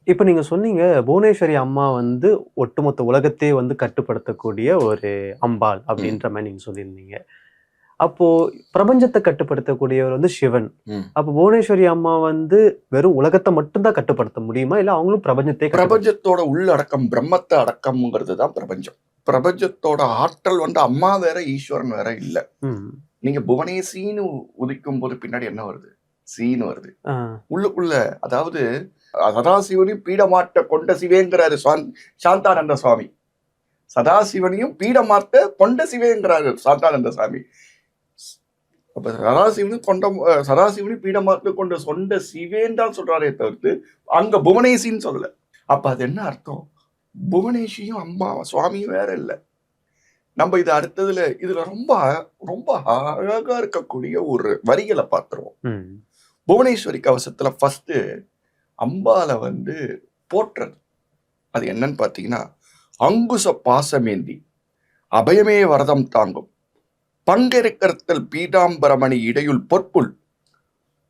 இப்ப நீங்க சொன்னீங்க, புவனேஸ்வரி அம்மா வந்து ஒட்டுமொத்த உலகத்தையே வந்து கட்டுப்படுத்தக்கூடிய ஒரு அம்பாள் ம், அப்படின்ற மாரி நீங்க சொல்லியிருந்தீங்க. அப்போ பிரபஞ்சத்த கட்டுப்படுத்தக்கூடியவர் வந்து சிவன். ம். அப்போ புவனேஸ்வரி அம்மா வந்து வெறும் உலகத்த மட்டும் தான் கட்டுப்படுத்த முடியுமா? இல்ல அவங்களும் பிரபஞ்சத்தையே பிரபஞ்சத்தோட உள்ளடக்கம், பிரம்மத்த அடக்கம்ங்கிறது தான் பிரபஞ்சம். பிரபஞ்சத்தோட ஆற்றல் வந்து அம்மா வேற, ஈஸ்வரன் வேற இல்ல. ம். நீங்க புவனேசின்னு உதிக்கும்போது பின்னாடி என்ன வருது? சீன்னு வருது. ஆ. உள்ளுக்குள்ள அதாவது சதாசிவனையும் பீடமாட்ட கொண்ட சிவேங்கிறாரு சாந்தானந்த சுவாமி. சதாசிவனையும் பீடமாட்ட கொண்ட சிவேங்கிறாரு சாந்தானந்த சாமி. அப்ப சதாசிவனையும் பீடமாட்ட கொண்ட சொண்ட சிவேன் தான் சொல்றாரே தவிர்த்து அங்க புவனேசின்னு சொல்லல. அப்ப அது என்ன அர்த்தம்? புவனேஷியும் அம்மா சுவாமியும் வேற இல்ல. நம்ம இது அடுத்ததுல இதுல ரொம்ப ரொம்ப அழகா இருக்கக்கூடிய ஒரு வரிகளை பார்த்துருவோம். ம். புவனேஸ்வரி கவசத்துல ஃபர்ஸ்ட் அம்பால வந்து போற்றுறது. அது என்னன்னு பார்த்தீங்கன்னா, அங்குச பாசமேந்தி அபயமே வரதம் தாங்கும் பங்கெருக்கரத்தல் பீதாம்பரமணி இடையுள் பொற்புல்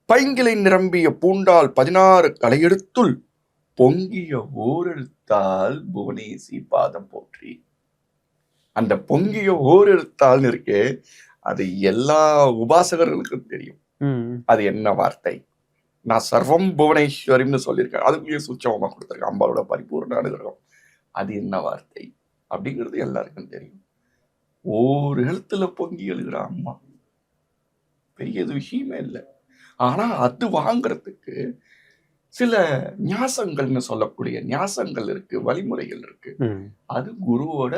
பைங்கிளை நிரம்பிய பூண்டால் 16 கலையெடுத்துள் பொங்கிய ஓரெழுத்தால் புவனேசி பாதம் போற்றி. அந்த பொங்கிய ஓரெழுத்தால்னு இருக்கே, அது எல்லா உபாசகர்களுக்கும் தெரியும். ம். அது என்ன வார்த்தை? நான் சர்வம் புவனேஸ்வரின்னு சொல்லியிருக்கேன். அதுக்குள்ளேயே சூட்சமமா கொடுத்துருக்கேன். அம்பாளோட பரிபூர்ண அனுகிரகம். அது என்ன வார்த்தை? அப்படிங்கிறது எல்லாருக்கும் தெரியும். ஓர் எழுத்துல பொங்கி எழுகிற அம்மா. பெரிய விஷயமே இல்லை. ஆனா அது வாங்குறதுக்கு சில ஞாசங்கள்னு சொல்லக்கூடிய ஞாசங்கள் இருக்கு, வழிமுறைகள் இருக்கு. ம். அது குருவோட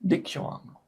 தீட்சை வாங்கணும்.